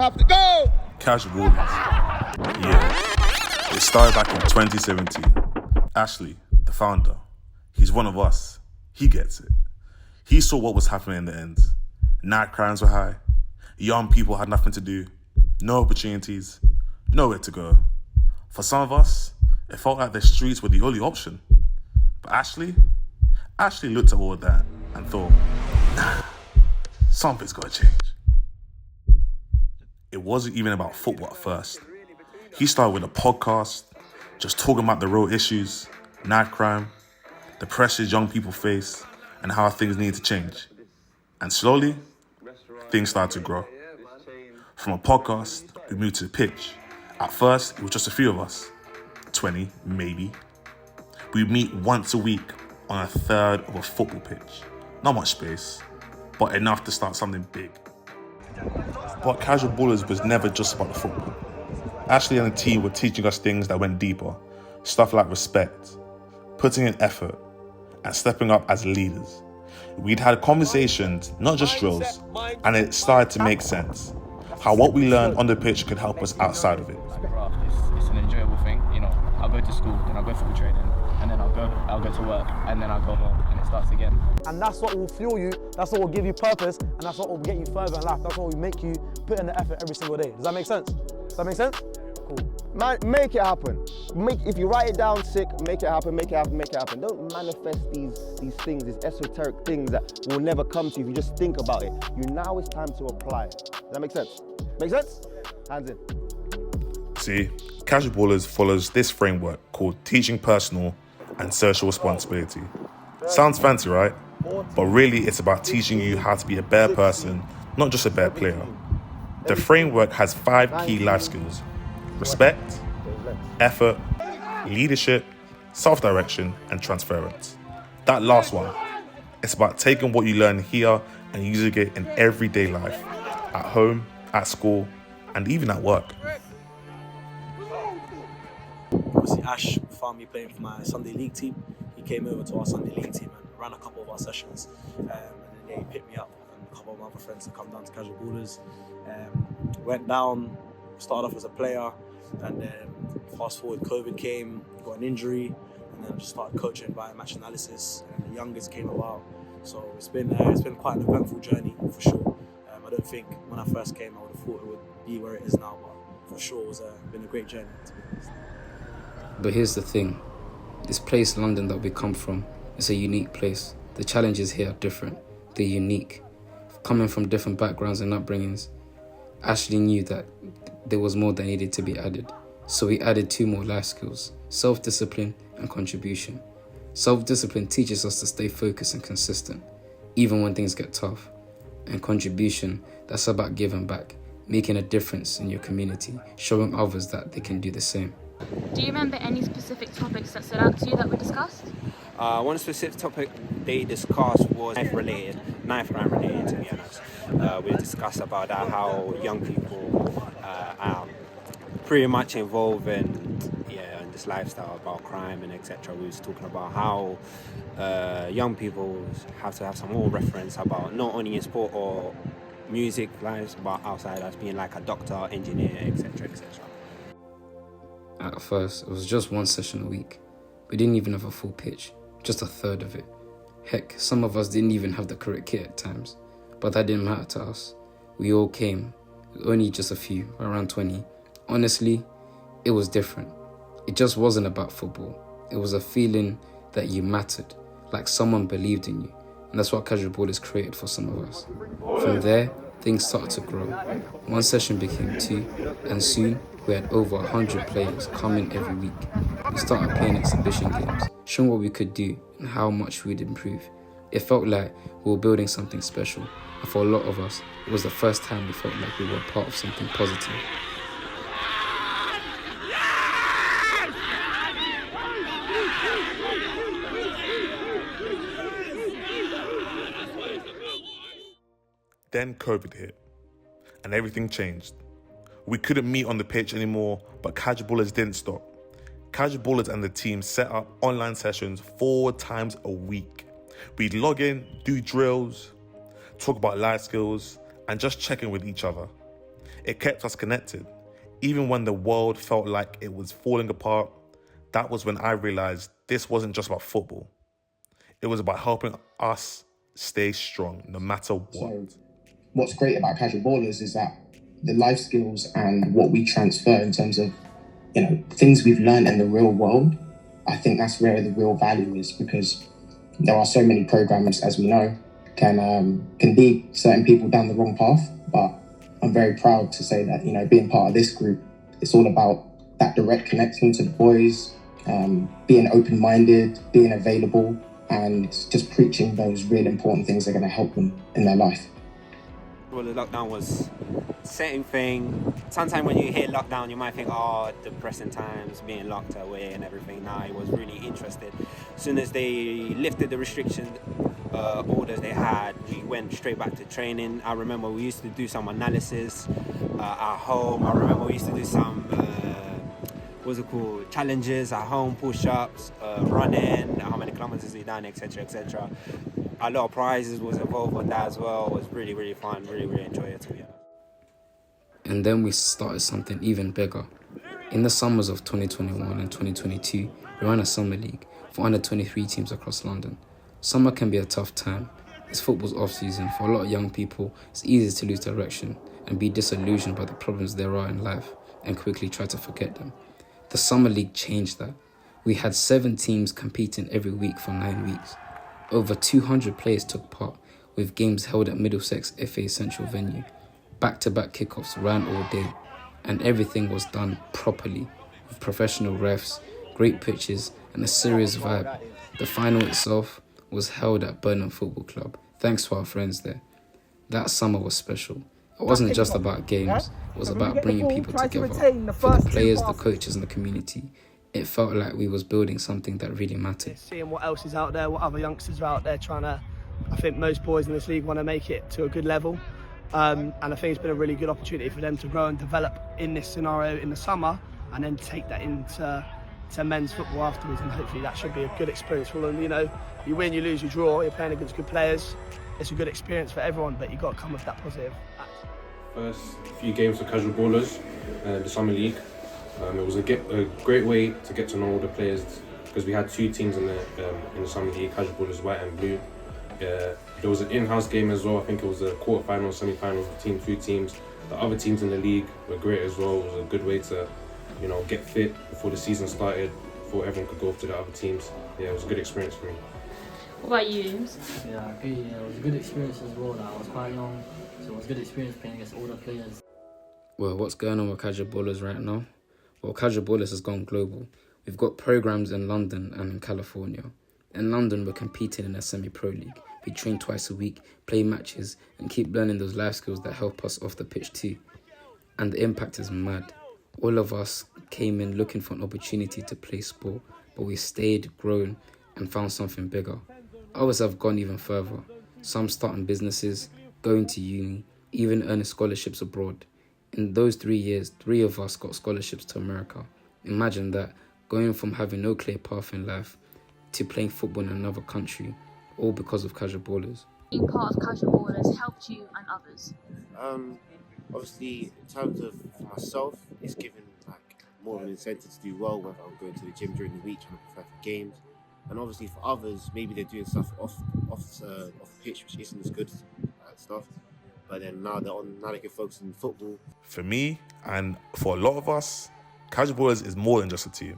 Have to go! Casual Ballerz. Yeah. It started back in 2017. Ashley, the founder, he's one of us. He gets it. He saw what was happening in the end. Night crimes were high. Young people had nothing to do. No opportunities. Nowhere to go. For some of us, it felt like the streets were the only option. But Ashley looked at all of that and thought, nah, something's got to change. It wasn't even about football at first. He started with a podcast, just talking about the real issues, night crime, the pressures young people face, and how things need to change. And slowly, things started to grow. From a podcast, we moved to the pitch. At first, it was just a few of us, 20 maybe. We'd meet once a week on a third of a football pitch. Not much space, but enough to start something big. But Casual Ballerz was never just about the football. Ashley and the team were teaching us things that went deeper. Stuff like respect, putting in effort, and stepping up as leaders. We'd had conversations, not just drills, and it started to make sense. How what we learned on the pitch could help us outside of it. It's an enjoyable thing, you know. I'll go to school, then I'll go football training, and then I'll go to work, and then I'll go home, and it starts again. And that's what will fuel you, that's what will give you purpose, and that's what will get you further in life. That's what will make you put in the effort every single day. Does that make sense? Does that make sense? Cool. Man, make it happen. If you write it down sick, make it happen, make it happen, make it happen. Don't manifest these things, these esoteric things that will never come to you if you just think about it. Now it's time to apply it. Does that make sense? Make sense? Hands in. See, Casual Ballerz follows this framework called teaching personal and social responsibility. Sounds fancy, right? But really, it's about teaching you how to be a better person, not just a better player. The framework has 5 key life skills: respect, effort, leadership, self-direction, and transference. That last one, it's about taking what you learn here and using it in everyday life, at home, at school, and even at work. Obviously, Ash found me playing for my Sunday League team. He came over to our Sunday League team and ran a couple of our sessions. And then he picked me up and a couple of my other friends to come down to Casual Ballerz. Went down, started off as a player, and then fast forward, COVID came, got an injury, and then I just started coaching via match analysis, and the youngest came about. So it's been quite an eventful journey for sure. I don't think when I first came I would have thought it would be where it is now, but for sure it's been a great journey, to be honest. But here's the thing, this place, London, that we come from, is a unique place. The challenges here are different, they're unique. Coming from different backgrounds and upbringings, Ashley knew that there was more that needed to be added. So we added 2 more life skills, self-discipline and contribution. Self-discipline teaches us to stay focused and consistent, even when things get tough. And contribution, that's about giving back, making a difference in your community, showing others that they can do the same. Do you remember any specific topics that stood out to you that were discussed? One specific topic they discussed was knife crime related, to be honest. We discussed about that, how young people are pretty much involved in this lifestyle about crime and etc. We was talking about how young people have to have some more reference about not only in sport or music lives, but outside as being like a doctor, engineer, etc. etc. At first, it was just 1 session a week. We didn't even have a full pitch, just a third of it. Heck, some of us didn't even have the correct kit at times, but that didn't matter to us. We all came, only just a few, around 20. Honestly, it was different. It just wasn't about football. It was a feeling that you mattered, like someone believed in you. And that's what Casual Ballerz created for some of us. From there, things started to grow. 1 session became 2, and soon we had over 100 players coming every week. We started playing exhibition games, showing what we could do and how much we'd improve. It felt like we were building something special, and for a lot of us, it was the first time we felt like we were part of something positive. Then COVID hit, and everything changed. We couldn't meet on the pitch anymore, but Casual Ballerz didn't stop. Casual Ballerz and the team set up online sessions 4 times a week. We'd log in, do drills, talk about life skills, and just check in with each other. It kept us connected. Even when the world felt like it was falling apart, that was when I realized this wasn't just about football. It was about helping us stay strong, no matter what. So what's great about Casual Ballerz is that the life skills and what we transfer in terms of, things we've learned in the real world, I think that's where the real value is, because there are so many programs, as we know, can lead certain people down the wrong path. But I'm very proud to say that, being part of this group, it's all about that direct connection to the boys, being open-minded, being available, and just preaching those real important things that are going to help them in their life. Well, the lockdown was same thing. Sometimes when you hear lockdown, you might think, oh, depressing times, being locked away and everything. Nah, I was really interested. As soon as they lifted the restriction orders they had, we went straight back to training. I remember we used to do some analysis at home. I remember we used to do some, challenges at home, push-ups, running, how many kilometers we done, etc., etc. A lot of prizes was involved with that as well. It was really, really fun. Really, really enjoyed it, to be honest. And then we started something even bigger. In the summers of 2021 and 2022, we ran a summer league for under 23 teams across London. Summer can be a tough time. It's football's off-season. For a lot of young people, it's easy to lose direction and be disillusioned by the problems there are in life and quickly try to forget them. The summer league changed that. We had 7 teams competing every week for 9 weeks. Over 200 players took part, with games held at Middlesex FA Central venue. Back-to-back kickoffs ran all day, and everything was done properly, with professional refs, great pitches, and a serious vibe. The final itself was held at Burnham Football Club, thanks to our friends there. That summer was special. It wasn't just about games, it was about bringing people together. For the players, the coaches, and the community, it felt like we was building something that really mattered. Seeing what else is out there, what other youngsters are out there trying to, I think most boys in this league want to make it to a good level. And I think it's been a really good opportunity for them to grow and develop in this scenario in the summer, and then take that into men's football afterwards, and hopefully that should be a good experience for them. You win, you lose, you draw, you're playing against good players. It's a good experience for everyone, but you've got to come with that positive attitude. First few games for Casual Ballerz, the Summer League. It was a great way to get to know all the players, because we had 2 teams in the Summer League, Casual Ballerz white and blue. There was an in-house game as well. I think it was a quarter-finals, semi-finals between 2 teams. The other teams in the league were great as well. It was a good way to, get fit before the season started, before everyone could go off to the other teams. Yeah, it was a good experience for me. What about you, James? Yeah, I agree. It was a good experience as well. I was quite young, so it was a good experience playing against older players. Well, what's going on with Casual Ballerz right now? Well, Casual Ballerz has gone global. We've got programs in London and in California. In London, we're competing in a semi-pro league. We train twice a week, play matches, and keep learning those life skills that help us off the pitch too. And the impact is mad. All of us came in looking for an opportunity to play sport, but we stayed, grown, and found something bigger. Others have gone even further. Some starting businesses, going to uni, even earning scholarships abroad. In those 3 years, 3 of us got scholarships to America. Imagine that, going from having no clear path in life to playing football in another country, all because of Casual Ballerz. Being part of Casual Ballerz helped you and others? Obviously, in terms of for myself, it's given more of an incentive to do well, whether I'm going to the gym during the week, trying to prepare for games. And obviously for others, maybe they're doing stuff off the pitch, which isn't as good stuff. But then now they can focus on football. For me, and for a lot of us, Casual Ballerz is more than just a team.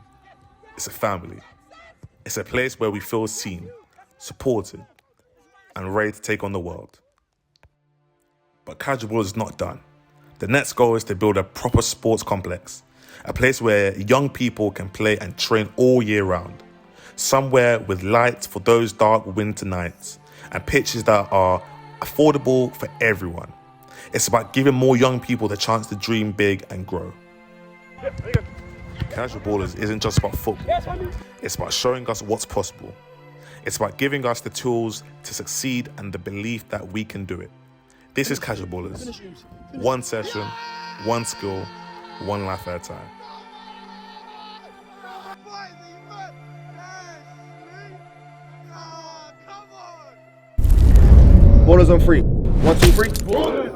It's a family. It's a place where we feel seen, supported, and ready to take on the world. But Casual Ballerz is not done. The next goal is to build a proper sports complex, a place where young people can play and train all year round. Somewhere with lights for those dark winter nights and pitches that are affordable for everyone. It's about giving more young people the chance to dream big and grow. Casual Ballerz isn't just about football. It's about showing us what's possible. It's about giving us the tools to succeed and the belief that we can do it. This is Casual Ballerz. One session, one skill, one life at a time. Ballers on 3. 1, 2, 3.